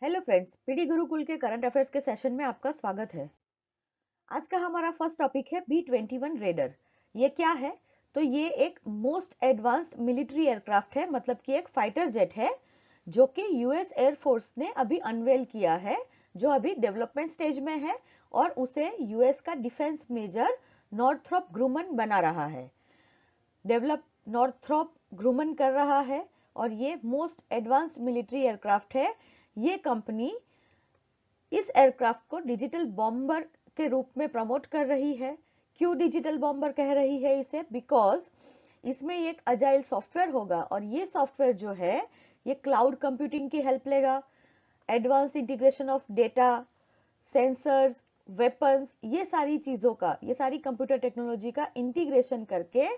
Hello friends, PD Gurukul के current affairs के session में आपका स्वागत है। आज का हमारा फर्स्ट टॉपिक है B-21 रेडर। ये क्या है? तो ये एक मोस्ट एडवांस्ड मिलिट्री एयरक्राफ्ट है, मतलब कि एक फाइटर जेट है जो कि यूएस एयरफोर्स ने अभी अनवेल किया है, जो अभी डेवलपमेंट स्टेज में है और उसे यूएस का डिफेंस मेजर नॉर्थ्रॉप ग्रुमन बना रहा है। डेवलप नॉर्थ्रॉप ग्रुमन कर रहा है और ये मोस्ट एडवांस्ड मिलिट्री एयरक्राफ्ट है। ये कंपनी इस एयरक्राफ्ट को डिजिटल बॉम्बर के रूप में प्रमोट कर रही है। क्यों डिजिटल बॉम्बर कह रही है इसे? बिकॉज इसमें एक अजाइल सॉफ्टवेयर होगा और ये सॉफ्टवेयर जो है ये क्लाउड कंप्यूटिंग की हेल्प लेगा। Advance integration of data, sensors, weapons, ये सारी चीजों का, ये सारी कंप्यूटर टेक्नोलॉजी का इंटीग्रेशन करके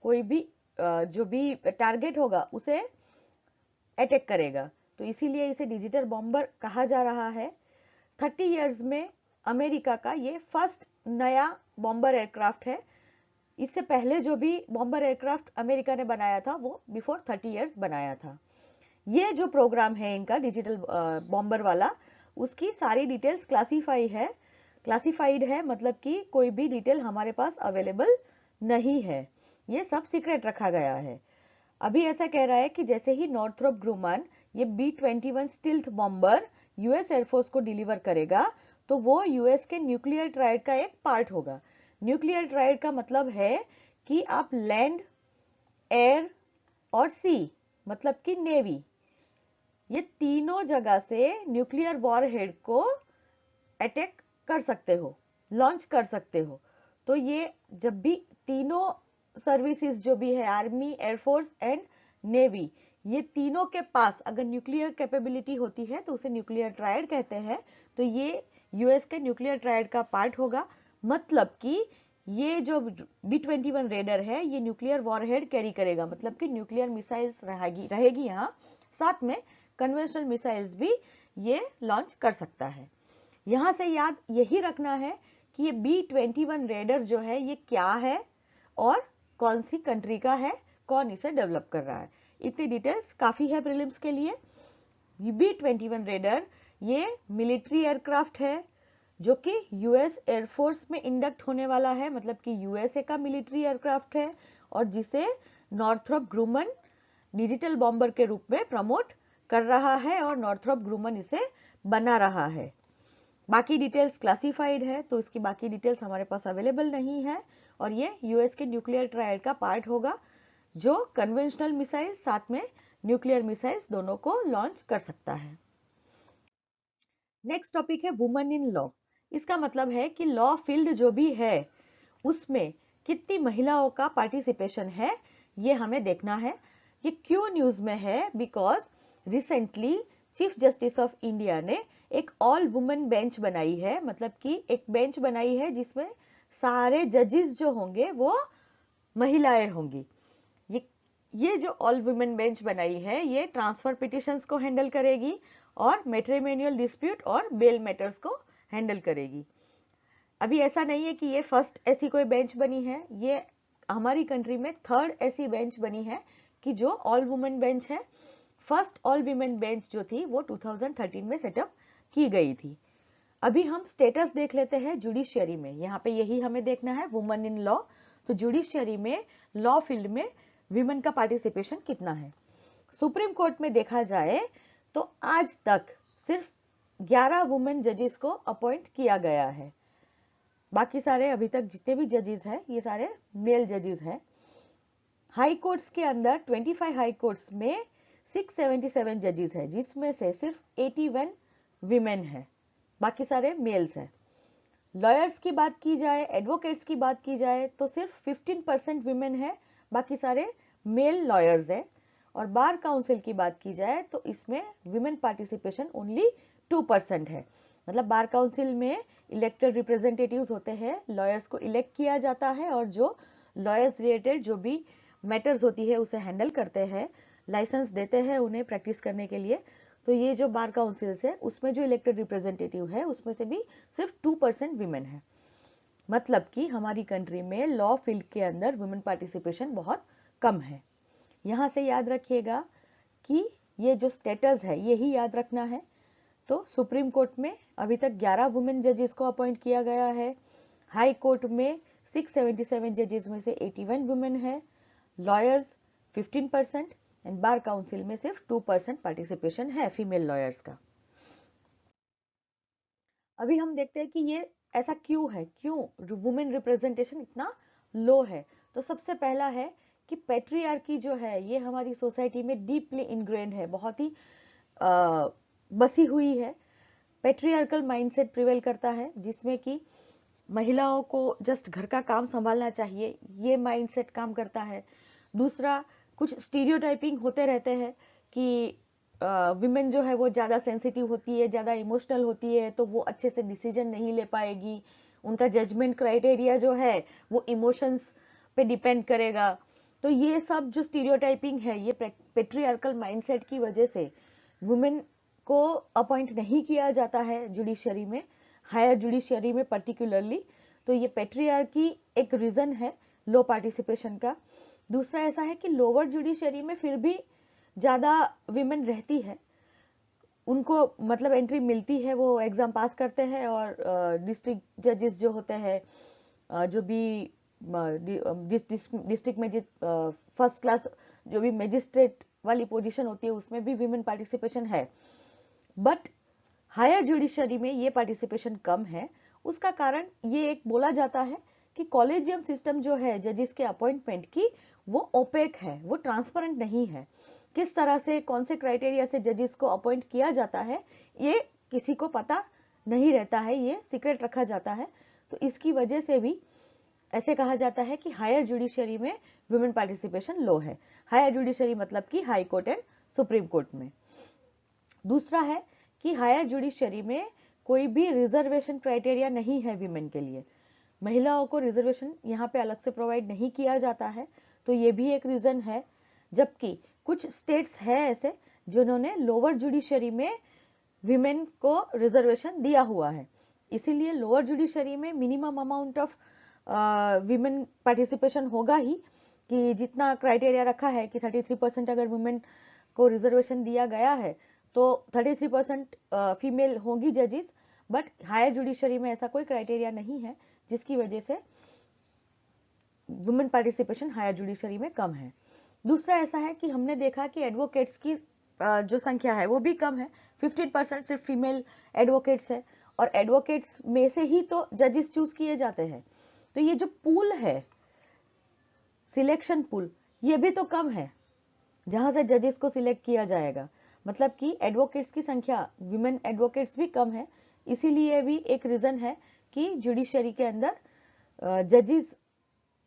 कोई भी जो भी टारगेट होगा उसे अटैक करेगा। तो इसीलिए इसे डिजिटल बॉम्बर कहा जा रहा है। 30 इयर्स में अमेरिका का ये फर्स्ट नया बॉम्बर एयरक्राफ्ट है। इससे पहले जो भी बॉम्बर एयरक्राफ्ट अमेरिका ने बनाया था वो बिफोर 30 इयर्स बनाया था। ये जो प्रोग्राम है इनका डिजिटल बॉम्बर वाला, उसकी सारी डिटेल्स क्लासिफाइड है, मतलब कि कोई भी डिटेल हमारे पास अवेलेबल नहीं है, ये सब सीक्रेट रखा गया है। अभी ऐसा कह रहा है कि जैसे ही नॉर्थ्रॉप ग्रुमन ये B-21 stealth bomber US air force को डिलीवर करेगा तो वो यूएस के न्यूक्लियर ट्रायड का एक पार्ट होगा। न्यूक्लियर ट्रायड का मतलब है कि आप लैंड, एयर और सी, मतलब कि नेवी, ये तीनों जगह से न्यूक्लियर वॉरहेड को अटैक कर सकते हो, लॉन्च कर सकते हो। तो ये जब भी तीनों सर्विसेज जो भी है, आर्मी, एयरफोर्स एंड नेवी, ये तीनों के पास अगर न्यूक्लियर कैपेबिलिटी होती है तो उसे न्यूक्लियर ट्रायड कहते हैं। तो ये यूएस के न्यूक्लियर ट्रायड का पार्ट होगा, मतलब कि ये जो B-21 रेडर है ये न्यूक्लियर वॉरहेड कैरी करेगा, मतलब कि न्यूक्लियर मिसाइल्स रहेगी यहाँ, साथ में कन्वेंशनल मिसाइल्स भी ये लॉन्च कर सकता है। यहां से याद यही रखना है कि ये B-21 रेडर जो है ये क्या है और कौन सी कंट्री का है, कौन इसे डेवलप कर रहा है। इतनी डिटेल्स काफी है प्रीलिम्स के लिए। B-21 रेडर ये मिलिट्री एयरक्राफ्ट है जो कि यूएस एयरफोर्स में इंडक्ट होने वाला है, मतलब कि यूएसए का मिलिट्री एयरक्राफ्ट है और जिसे नॉर्थ्रॉप ग्रुमन डिजिटल बॉम्बर के रूप में प्रमोट कर रहा है और नॉर्थ्रॉप ग्रुमन इसे बना रहा है। बाकी डिटेल्स क्लासिफाइड है तो इसकी बाकी डिटेल्स हमारे पास अवेलेबल नहीं है और ये यूएस के न्यूक्लियर ट्रायड का पार्ट होगा जो कन्वेंशनल मिसाइल साथ में न्यूक्लियर मिसाइल्स दोनों को लॉन्च कर सकता है। नेक्स्ट टॉपिक है वुमेन इन लॉ। इसका मतलब है कि लॉ फील्ड जो भी है उसमें कितनी महिलाओं का पार्टिसिपेशन है, ये हमें देखना है। ये क्यों न्यूज में है? Because recently chief justice of India ने एक ऑल वुमेन बेंच बनाई है, मतलब कि एक बेंच बनाई है जिसमें सारे जजेस जो होंगे वो महिलाएं होंगी। ये जो ऑल वुमेन बेंच बनाई है ये ट्रांसफर पिटिशंस को हैंडल करेगी और मैट्रिमोनियल डिस्प्यूट और बेल मैटर्स को हैंडल करेगी। अभी ऐसा नहीं है कि ये फर्स्ट ऐसी कोई बेंच बनी है, ये हमारी कंट्री में थर्ड ऐसी बेंच बनी है कि जो ऑल वुमेन बेंच है। फर्स्ट ऑल वुमेन बेंच जो थी वो 2013 में सेटअप की गई थी। अभी हम स्टेटस देख लेते हैं जुडिशियरी में, यहाँ पे यही हमें देखना है वुमेन इन लॉ। तो जुडिशियरी में लॉ फील्ड में विमेन का पार्टिसिपेशन कितना है। सुप्रीम कोर्ट में देखा जाए तो आज तक सिर्फ 11 वुमेन जजेस को अपॉइंट किया गया है, बाकी सारे अभी तक जितने भी जजेस हैं ये सारे मेल जजेस हैं। हाई कोर्ट्स के अंदर 25 हाई कोर्ट्स में 677 जजेस है जिसमें से सिर्फ 81 विमेन है, बाकी सारे मेल्स हैं। लॉयर्स की बात की जाए, एडवोकेट्स की बात की जाए तो सिर्फ 15% विमेन है, बाकी सारे मेल लॉयर्स है। और बार काउंसिल की बात की जाए तो इसमें विमेन पार्टिसिपेशन ओनली 2% है। मतलब बार काउंसिल में इलेक्टेड रिप्रेजेंटेटिव्स होते हैं, लॉयर्स को इलेक्ट किया जाता है और जो लॉयर्स रिलेटेड जो भी मैटर्स होती है उसे हैंडल करते हैं, लाइसेंस देते हैं उन्हें प्रैक्टिस करने के लिए। तो ये जो बार काउंसिल्स है उसमें जो इलेक्टेड रिप्रेजेंटेटिव है उसमें से भी सिर्फ 2% विमेन है। मतलब कि हमारी कंट्री में लॉ फील्ड के अंदर वुमेन पार्टिसिपेशन बहुत कम है। यहां से याद रखिएगा कि ये जो स्टेटस है यही याद रखना है। तो सुप्रीम कोर्ट में अभी तक 11 वुमेन जजेस को अपॉइंट किया गया है। हाई कोर्ट में 677 जजेस में से 81 वुमेन है। लॉयर्स 15% एंड बार काउंसिल में सिर्फ 2% पार्टिसिपेशन है फीमेल लॉयर्स का। अभी हम देखते हैं कि ये ऐसा क्यों है, क्यों वुमेन रिप्रेजेंटेशन इतना लो है। तो सबसे पहला है कि पैट्रियार्की जो है ये हमारी सोसाइटी में डीपली इनग्रेन्ड है, बहुत ही बसी हुई है। पैट्रियार्कल माइंडसेट प्रिवेल करता है जिसमें कि महिलाओं को जस्ट घर का काम संभालना चाहिए, ये माइंडसेट काम करता है। दूसरा, कुछ स्टीरियोटाइपिंग होते रहते हैं कि विमेन जो है वो ज्यादा सेंसिटिव होती है, ज्यादा इमोशनल होती है, तो वो अच्छे से डिसीजन नहीं ले पाएगी, उनका जजमेंट क्राइटेरिया जो है वो इमोशंस पे डिपेंड करेगा। तो ये सब जो स्टीरियोटाइपिंग है ये पेट्रियार्कल माइंडसेट की वजह से वुमेन को अपॉइंट नहीं किया जाता है जुडिशरी में, हायर जुडिशरी में पर्टिकुलरली। तो ये पेट्रियार्की एक रीजन है लो पार्टिसिपेशन का। दूसरा ऐसा है कि लोअर जुडिशरी में फिर भी ज्यादा विमेन रहती है, उनको मतलब एंट्री मिलती है, वो एग्जाम पास करते हैं और डिस्ट्रिक्ट जजेस जो होते हैं, जो भी डिस्ट्रिक्ट में फर्स्ट क्लास जो भी मजिस्ट्रेट वाली पोजीशन होती है उसमें भी विमेन पार्टिसिपेशन है। बट हायर जुडिशरी में ये पार्टिसिपेशन कम है। उसका कारण ये एक बोला जाता है कि कॉलेजियम सिस्टम जो है जजेस के अपॉइंटमेंट की वो ओपेक है, वो ट्रांसपेरेंट नहीं है। किस तरह से, कौन से क्राइटेरिया से जजेस को अपॉइंट किया जाता है ये किसी को पता नहीं रहता है, ये सीक्रेट रखा जाता है। तो इसकी वजह से भी ऐसे कहा जाता है कि हायर जुडिशरी में वुमेन पार्टिसिपेशन लो है। हायर जुडिशरी मतलब कि high court and supreme court में। दूसरा है कि हायर जुडिशरी में कोई भी रिजर्वेशन क्राइटेरिया नहीं है विमेन के लिए, महिलाओं को रिजर्वेशन यहाँ पे अलग से प्रोवाइड नहीं किया जाता है, तो ये भी एक रीजन है। जबकि कुछ स्टेट्स है ऐसे जिन्होंने लोअर जुडिशरी में विमेन को रिजर्वेशन दिया हुआ है, इसीलिए लोअर जुडिशरी में minimum amount of women participation होगा ही, कि जितना क्राइटेरिया रखा है कि 33% अगर वुमेन को रिजर्वेशन दिया गया है तो 33% फीमेल होंगी जजेस। बट हायर जुडिशरी में ऐसा कोई क्राइटेरिया नहीं है, जिसकी वजह से वुमेन पार्टिसिपेशन हायर जुडिशरी में कम है। दूसरा ऐसा है कि हमने देखा कि एडवोकेट्स की जो संख्या है वो भी कम है, 15% सिर्फ फीमेल एडवोकेट्स है, और एडवोकेट्स में से ही तो जजेस चूज किए जाते हैं। तो ये जो पूल है, सिलेक्शन पूल, ये भी तो कम है जहां से जजेस को सिलेक्ट किया जाएगा। मतलब कि एडवोकेट्स की संख्या, विमेन एडवोकेट्स भी कम है, इसीलिए भी एक रीजन है कि जुडिशरी के अंदर जजेस,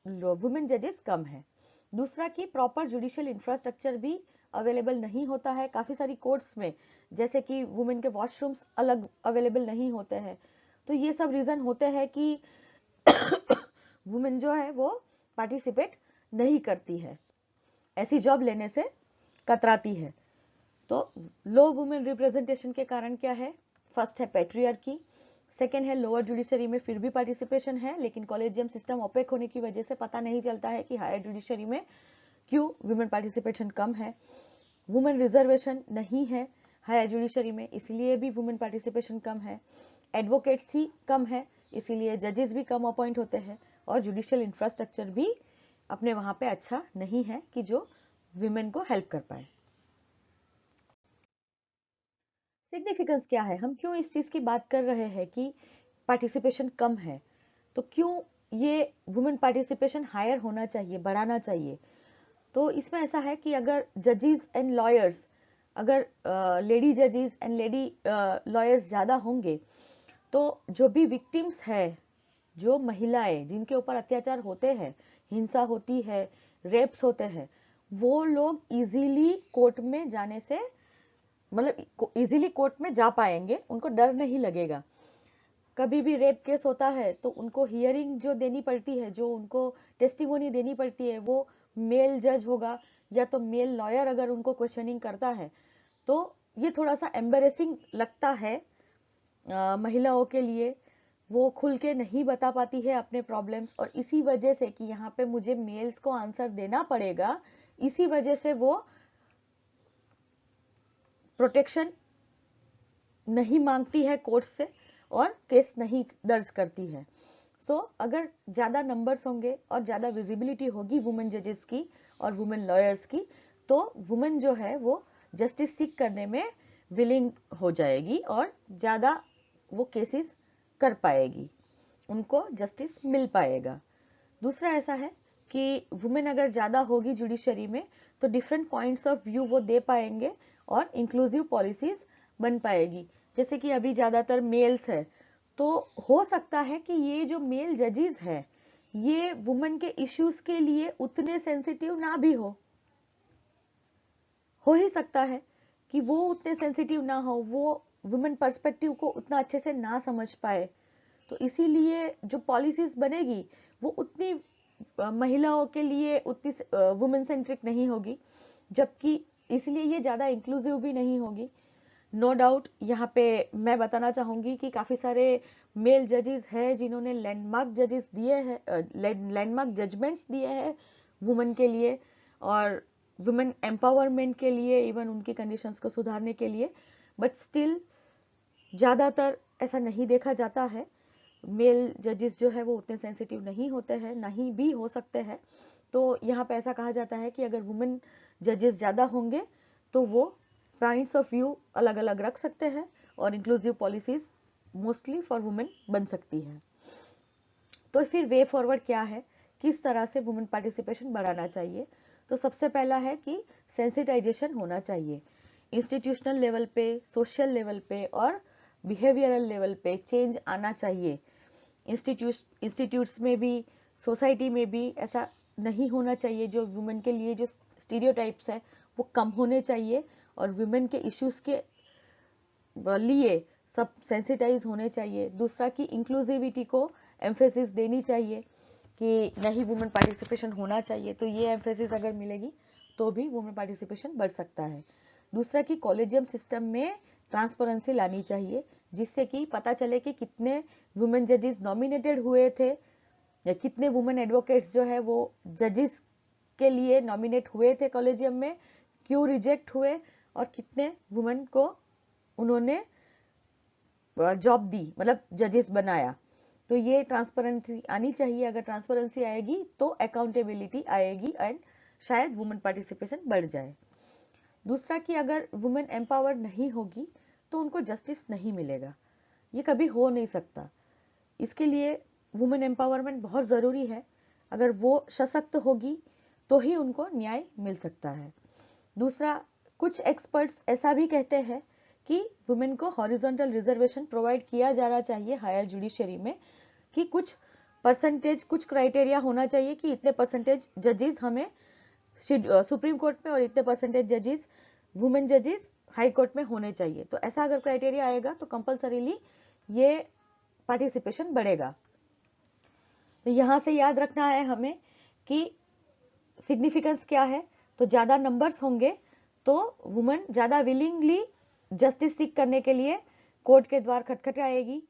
वुमेन जजेस कम है। दूसरा कि प्रॉपर जुडिशियल इंफ्रास्ट्रक्चर भी अवेलेबल नहीं होता है काफी सारी कोर्ट्स में, जैसे कि वुमेन के वॉशरूम्स अलग अवेलेबल नहीं होते हैं। तो ये सब रीजन होते हैं कि वुमेन जो है वो पार्टिसिपेट नहीं करती है, ऐसी जॉब लेने से कतराती है। तो लो वुमेन रिप्रेजेंटेशन के कारण क्या है? फर्स्ट है पैट्रियार्की, सेकेंड है लोअर जुडिशरी में फिर भी पार्टिसिपेशन है लेकिन कॉलेजियम सिस्टम ओपेक होने की वजह से पता नहीं चलता है कि हायर जुडिशरी में क्यों वुमेन पार्टिसिपेशन कम है। वुमेन रिजर्वेशन नहीं है हायर जुडिशरी में, इसलिए भी वुमेन पार्टिसिपेशन कम है। एडवोकेट्स ही कम है, इसीलिए जजेस भी कम अपॉइंट होते हैं, और जुडिशियल इंफ्रास्ट्रक्चर भी अपने वहां पे अच्छा नहीं है कि जो विमेन को हेल्प कर पाए। सिग्निफिकेंस क्या है, हम क्यों इस चीज की बात कर रहे हैं कि पार्टिसिपेशन कम है, तो क्यों ये वुमेन पार्टिसिपेशन हायर होना चाहिए, बढ़ाना चाहिए? तो इसमें ऐसा है कि अगर जजेस एंड लॉयर्स, अगर लेडी जजेस एंड लेडी लॉयर्स ज्यादा होंगे तो जो भी विक्टिम्स है, जो महिलाएं जिनके ऊपर अत्याचार होते हैं, हिंसा होती है, रेप्स होते हैं, वो लोग इजीली कोर्ट में जाने से, मतलब इजीली कोर्ट में जा पाएंगे, उनको डर नहीं लगेगा। कभी भी रेप केस होता है तो उनको हियरिंग जो देनी पड़ती है, जो उनको टेस्टिमोनी देनी पड़ती है, वो मेल जज होगा या तो मेल लॉयर अगर उनको क्वेश्चनिंग करता है, तो ये थोड़ा सा एम्बेरेसिंग लगता है महिलाओं के लिए। वो खुल के नहीं बता पाती है अपने प्रॉब्लम्स, और इसी वजह से कि यहाँ पे मुझे मेल्स को आंसर देना पड़ेगा, इसी वजह से वो प्रोटेक्शन नहीं मांगती है कोर्ट से और केस नहीं दर्ज करती है। अगर ज़्यादा नंबर्स होंगे और ज़्यादा विजिबिलिटी होगी वुमेन जजेस की और वुमेन लॉयर्स की, तो वुमेन जो है वो जस्टिस सीख करने में विलिंग हो जाएगी और ज़्यादा वो केसेस कर पाएगी, उनको जस्टिस मिल पाएगा। दूसरा ऐसा है कि वुमेन अगर ज़्यादा होगी जुडिशरी में तो डिफरेंट पॉइंट्स ऑफ व्यू वो दे पाएंगे और इंक्लूसिव पॉलिसीज बन पाएगी। जैसे कि अभी ज़्यादातर मेल्स है, तो हो सकता है कि ये जो मेल जजेस है ये वुमेन के इश्यूज के लिए उतने सेंसिटिव ना भी हो ही सकता है कि वो उतने सेंसिटिव ना हो, वो वुमेन पर्सपेक्टिव को उतना अच्छे से ना समझ पाए। तो इसीलिए जो पॉलिसीज बनेगी वो उतनी महिलाओं के लिए उतनी वुमेन सेंट्रिक नहीं होगी, जबकि इसलिए ये ज़्यादा इंक्लूसिव भी नहीं होगी। नो डाउट यहाँ पे मैं बताना चाहूँगी कि काफ़ी सारे मेल जजेस हैं जिन्होंने लैंडमार्क जजेस दिए हैं, लैंडमार्क जजमेंट्स दिए हैं वुमेन के लिए और वुमेन एम्पावरमेंट के लिए, इवन उनकी कंडीशंस को सुधारने के लिए, बट स्टिल ज़्यादातर ऐसा नहीं देखा जाता है। मेल जजेस जो है वो उतने सेंसिटिव नहीं होते हैं, नहीं भी हो सकते हैं। तो यहाँ पे ऐसा कहा जाता है कि अगर वुमेन जजेस ज़्यादा होंगे तो वो पॉइंट्स ऑफ व्यू अलग अलग रख सकते हैं और inclusive policies mostly for women बन सकती है। तो फिर वे फॉरवर्ड क्या है, किस तरह से वुमेन पार्टिसिपेशन बढ़ाना चाहिए? तो सबसे पहला है कि सेंसिटाइजेशन होना चाहिए। इंस्टीट्यूशनल लेवल पे, सोशल लेवल पे और बिहेवियरल लेवल पे चेंज आना चाहिए। इंस्टीट्यूट्स में भी, सोसाइटी में भी ऐसा नहीं होना चाहिए। जो वुमेन के लिए जो स्टीरियोटाइप्स है वो कम होने चाहिए और वुमेन के इश्यूज के लिए सब सेंसिटाइज होने चाहिए। दूसरा कि इंक्लूसिविटी को एम्फेसिस देनी चाहिए कि नहीं, वुमेन पार्टिसिपेशन होना चाहिए। तो ये एम्फेसिस अगर मिलेगी तो भी वुमेन पार्टिसिपेशन बढ़ सकता है। दूसरा कि कॉलेजियम सिस्टम में ट्रांसपेरेंसी लानी चाहिए, जिससे कि पता चले कि कितने वुमेन जजेस नॉमिनेटेड हुए थे या कितने वुमेन एडवोकेट्स जो है वो जजेस के लिए नॉमिनेट हुए थे कॉलेजियम में, क्यों रिजेक्ट हुए और कितने वुमेन को उन्होंने जॉब दी, मतलब जजेस बनाया। तो ये ट्रांसपेरेंसी आनी चाहिए। अगर ट्रांसपेरेंसी आएगी तो अकाउंटेबिलिटी आएगी एंड शायद वुमेन पार्टिसिपेशन बढ़ जाए। दूसरा कि अगर वुमेन एम्पावर नहीं होगी तो उनको जस्टिस नहीं मिलेगा, ये कभी हो नहीं सकता। इसके लिए वुमेन एम्पावरमेंट बहुत ज़रूरी है। अगर वो सशक्त होगी तो ही उनको न्याय मिल सकता है। दूसरा, कुछ एक्सपर्ट्स ऐसा भी कहते हैं कि वुमेन को हॉरिजॉन्टल रिजर्वेशन प्रोवाइड किया जाना चाहिए हायर जुडिशरी में, कि कुछ परसेंटेज, कुछ क्राइटेरिया होना चाहिए कि इतने परसेंटेज जजेस हमें सुप्रीम कोर्ट में और इतने परसेंटेज जजेस, वुमेन जजेस हाई कोर्ट में होने चाहिए। तो ऐसा अगर क्राइटेरिया आएगा तो कंपल्सरीली ये पार्टिसिपेशन बढ़ेगा। तो यहाँ से याद रखना है हमें कि सिग्निफिकेंस क्या है। तो ज़्यादा नंबर्स होंगे तो वुमेन ज़्यादा विलिंगली जस्टिस सीख करने के लिए कोर्ट के द्वार खटखटाएगी।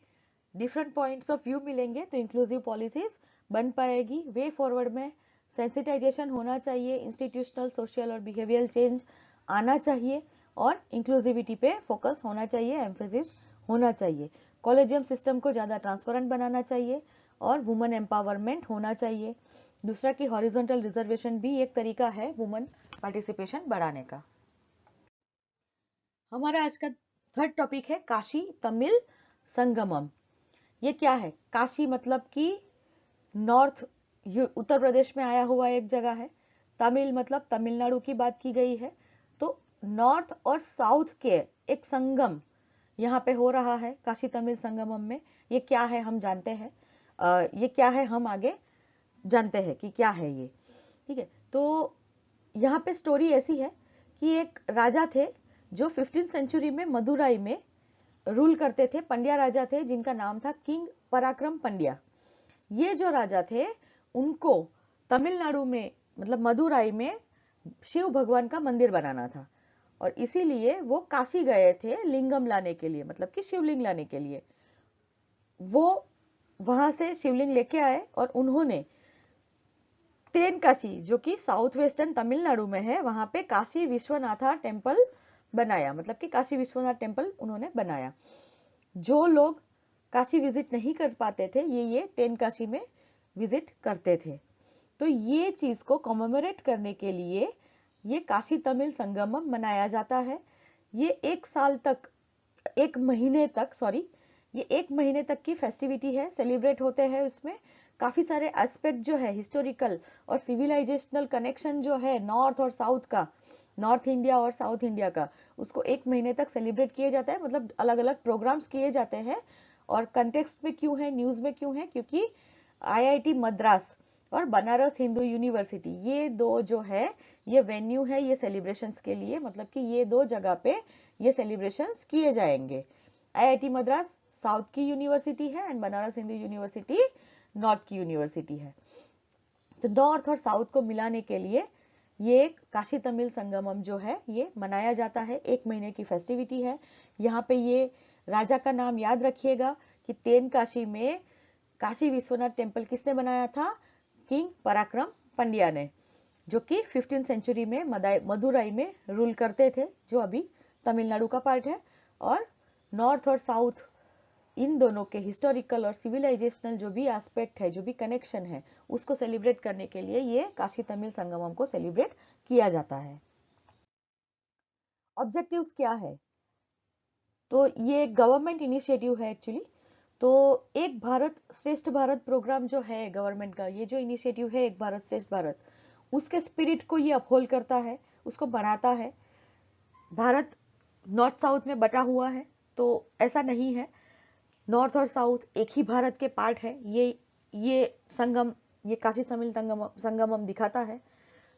डिफरेंट पॉइंट्स ऑफ व्यू मिलेंगे तो इंक्लूसिव पॉलिसीज बन पाएगी। वे फॉरवर्ड में सेंसिटाइजेशन होना चाहिए, इंस्टीट्यूशनल, सोशल और बिहेवियरल चेंज आना चाहिए और इंक्लूसिविटी पे फोकस होना चाहिए, एम्फेसिस होना चाहिए। कॉलेजियम सिस्टम को ज़्यादा ट्रांसपेरेंट बनाना चाहिए और वुमेन एम्पावरमेंट होना चाहिए। दूसरा कि हॉरिजॉन्टल रिजर्वेशन भी एक तरीका है वुमेन पार्टिसिपेशन बढ़ाने का। हमारा आज का थर्ड टॉपिक है काशी तमिल संगमम। ये क्या है? काशी मतलब कि नॉर्थ उत्तर प्रदेश में आया हुआ एक जगह है। तमिल मतलब तमिलनाडु की बात की गई है। तो नॉर्थ और साउथ के एक संगम यहाँ पे हो रहा है काशी तमिल संगमम में। ये क्या है हम जानते हैं, ये क्या है हम आगे जानते हैं कि क्या है ये। ठीक है, तो यहाँ पे स्टोरी ऐसी है कि एक राजा थे जो 15th सेंचुरी में मदुराई में रूल करते थे। पंड्या राजा थे जिनका नाम था किंग पराक्रम पंड्या। ये जो राजा थे उनको तमिलनाडु में, मतलब मदुराई में शिव भगवान का मंदिर बनाना था और इसीलिए वो काशी गए थे लिंगम लाने के लिए, मतलब कि शिवलिंग लाने के लिए। वो वहां से शिवलिंग लेके आए और उन्होंने तेन काशी, जो कि साउथ वेस्टर्न तमिलनाडु में है, वहां पे काशी विश्वनाथा टेम्पल बनाया, मतलब कि काशी विश्वनाथ टेम्पल उन्होंने बनाया। जो लोग काशी विजिट नहीं कर पाते थे ये तेनकाशी में विजिट करते थे। तो ये चीज को कॉमेमोरेट करने के लिए ये काशी तमिल संगमम मनाया जाता है। ये एक साल तक, एक महीने तक, सॉरी, ये एक महीने तक की फेस्टिविटी है, सेलिब्रेट होते हैं। इसमें काफी सारे एस्पेक्ट जो है हिस्टोरिकल और सिविलाइजेशनल कनेक्शन जो है नॉर्थ और साउथ का, नॉर्थ इंडिया और साउथ इंडिया का, उसको एक महीने तक सेलिब्रेट किया जाता है। मतलब अलग अलग प्रोग्राम्स किए जाते हैं। और कंटेक्स्ट में क्यों है, न्यूज में क्यों है, क्योंकि आईआईटी मद्रास और बनारस हिंदू यूनिवर्सिटी, ये दो जो है ये वेन्यू है ये सेलिब्रेशंस के लिए। मतलब कि ये दो जगह पे ये सेलिब्रेशंस किए जाएंगे। आईआईटी मद्रास साउथ की यूनिवर्सिटी है and Banaras Hindu university north की यूनिवर्सिटी है। तो नॉर्थ और साउथ को मिलाने के लिए ये काशी तमिल संगमम जो है ये मनाया जाता है। एक महीने की फेस्टिविटी है। यहाँ पे ये राजा का नाम याद रखिएगा कि तेनकाशी में काशी विश्वनाथ टेम्पल किसने बनाया था? किंग पराक्रम पंड्या ने, जो कि 15th सेंचुरी में मदुराई में रूल करते थे, जो अभी तमिलनाडु का पार्ट है। और नॉर्थ और साउथ इन दोनों के हिस्टोरिकल और सिविलाइजेशनल जो भी एस्पेक्ट है, जो भी कनेक्शन है, उसको सेलिब्रेट करने के लिए ये काशी तमिल संगमम को सेलिब्रेट किया जाता है। ऑब्जेक्टिव्स क्या है? तो ये गवर्नमेंट इनिशिएटिव है एक्चुअली। तो एक भारत श्रेष्ठ भारत प्रोग्राम जो है गवर्नमेंट का, ये जो इनिशिएटिव है एक भारत श्रेष्ठ भारत, उसके स्पिरिट को ये अपहोल्ड करता है, उसको बढ़ाता है। भारत नॉर्थ साउथ में बटा हुआ है, तो ऐसा नहीं है। नॉर्थ और साउथ एक ही भारत के पार्ट है। ये संगम, ये काशी तमिल संगमम दिखाता है।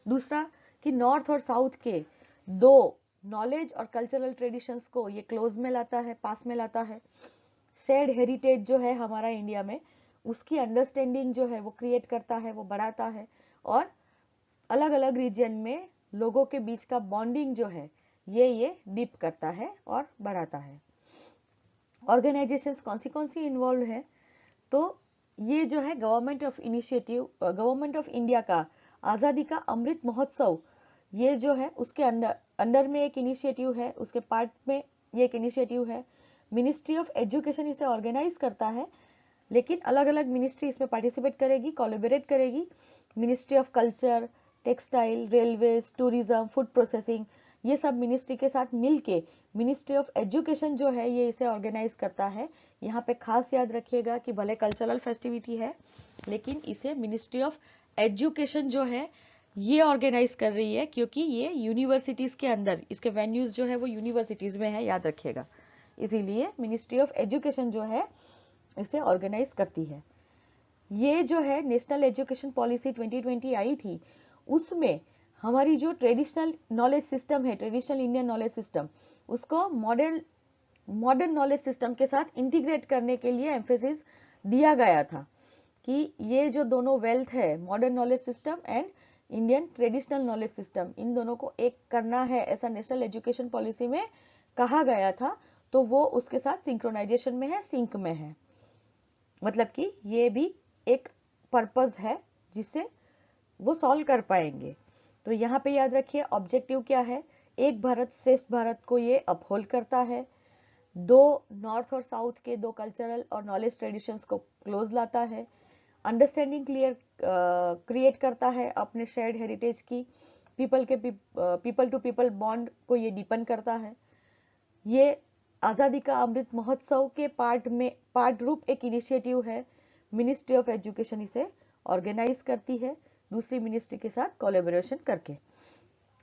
दूसरा कि नॉर्थ और साउथ के दो नॉलेज और कल्चरल ट्रेडिशंस को ये क्लोज में लाता है, पास में लाता है। शेयर्ड हेरिटेज जो है हमारा इंडिया में, उसकी अंडरस्टैंडिंग जो है वो क्रिएट करता है, वो बढ़ाता है। और अलग अलग रीजन में लोगों के बीच का बॉन्डिंग जो है ये डीप करता है और बढ़ाता है। ऑर्गेनाइजेशंस कौन सी इन्वॉल्व है? तो ये जो है government of initiative, government of India का आजादी का अमृत महोत्सव, ये जो है उसके अंडर में एक इनिशिएटिव है, उसके पार्ट में ये एक इनिशिएटिव है। मिनिस्ट्री ऑफ एजुकेशन इसे ऑर्गेनाइज करता है, लेकिन अलग अलग मिनिस्ट्री इसमें पार्टिसिपेट करेगी, कोलैबोरेट करेगी। Ministry of culture, textile, railways, tourism, food processing, ये सब मिनिस्ट्री के साथ मिलके मिनिस्ट्री ऑफ एजुकेशन जो है ये इसे ऑर्गेनाइज करता है। यहाँ पे खास याद रखिएगा कि भले कल्चरल फेस्टिविटी है, लेकिन इसे मिनिस्ट्री ऑफ एजुकेशन जो है ये ऑर्गेनाइज कर रही है, क्योंकि ये यूनिवर्सिटीज के अंदर, इसके वेन्यूज जो है वो यूनिवर्सिटीज में है, याद रखिएगा। इसीलिए मिनिस्ट्री ऑफ एजुकेशन जो है इसे ऑर्गेनाइज करती है। ये जो है नेशनल एजुकेशन पॉलिसी 2020 आई थी, उसमें हमारी जो ट्रेडिशनल नॉलेज सिस्टम है, ट्रेडिशनल इंडियन नॉलेज सिस्टम, उसको मॉडर्न नॉलेज सिस्टम के साथ इंटीग्रेट करने के लिए एम्फेसिस दिया गया था कि ये जो दोनों वेल्थ है, modern knowledge system and Indian traditional knowledge system, इन दोनों को एक करना है, ऐसा नेशनल एजुकेशन पॉलिसी में कहा गया था। तो वो उसके साथ सिंक्रोनाइजेशन में है, सिंक में है। मतलब कि ये भी एक पर्पस है जिससे वो सॉल्व कर पाएंगे। तो यहाँ पे याद रखिए ऑब्जेक्टिव क्या है? एक भारत श्रेष्ठ भारत को ये अपहोल्ड करता है। दो नॉर्थ और साउथ के दो कल्चरल और नॉलेज ट्रेडिशंस को क्लोज लाता है। अंडरस्टैंडिंग क्रिएट करता है अपने शेयर्ड हेरिटेज की। पीपल टू पीपल बॉन्ड को ये डीपन करता है। ये आजादी का अमृत महोत्सव के पार्ट रूप एक इनिशिएटिव है। मिनिस्ट्री ऑफ एजुकेशन इसे ऑर्गेनाइज करती है दूसरी मिनिस्ट्री के साथ कोलैबोरेशन करके।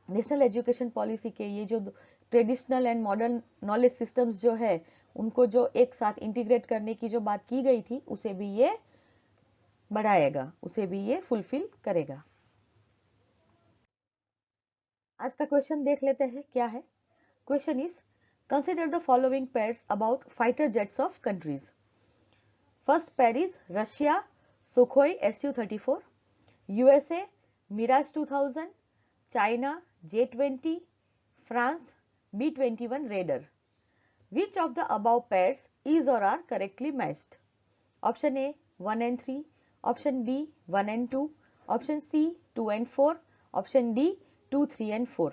नेशनल एजुकेशन पॉलिसी के ये जो traditional and modern knowledge systems जो है उनको जो एक साथ इंटीग्रेट करने की जो बात की गई थी, उसे भी ये बढ़ाएगा, उसे भी ये फुलफिल करेगा। आज का क्वेश्चन देख लेते हैं क्या है। Question is consider the following pairs about fighter jets of countries. First pair is Russia Sukhoi Su-34, USA Mirage 2000, China J-20, France B-21 Raider. Which of the above pairs is or are correctly matched? Option A 1 and 3, option B 1 and 2, option C 2 and 4, option D 2, 3 and 4.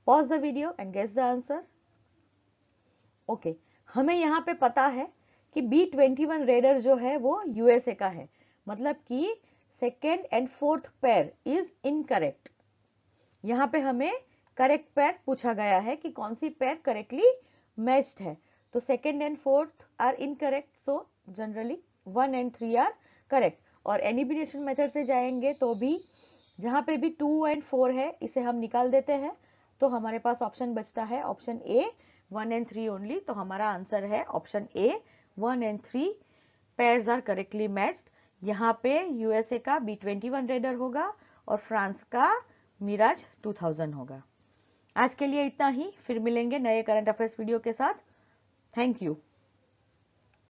Pause the video and guess the answer. Okay, हमें यहाँ पे पता है कि B-21 raider जो है वो USA का है, मतलब कि second and fourth pair is incorrect. यहाँ पे हमें करेक्ट पेयर पूछा गया है कि कौन सी पेयर करेक्टली मैच्ड है, तो second and fourth are incorrect, so generally 1 and 3 are correct. और एलिमिनेशन मेथड से जाएंगे तो भी जहां पे भी 2 एंड 4 है इसे हम निकाल देते हैं, तो हमारे पास ऑप्शन बचता है ऑप्शन ए 1 एंड 3 ओनली। तो हमारा आंसर है option A 1 and 3 pairs are correctly matched. यहाँ पे यूएसए का B-21 रेडर होगा और फ्रांस का मिराज 2000 होगा। आज के लिए इतना ही, फिर मिलेंगे नए करंट अफेयर्स वीडियो के साथ। Thank you.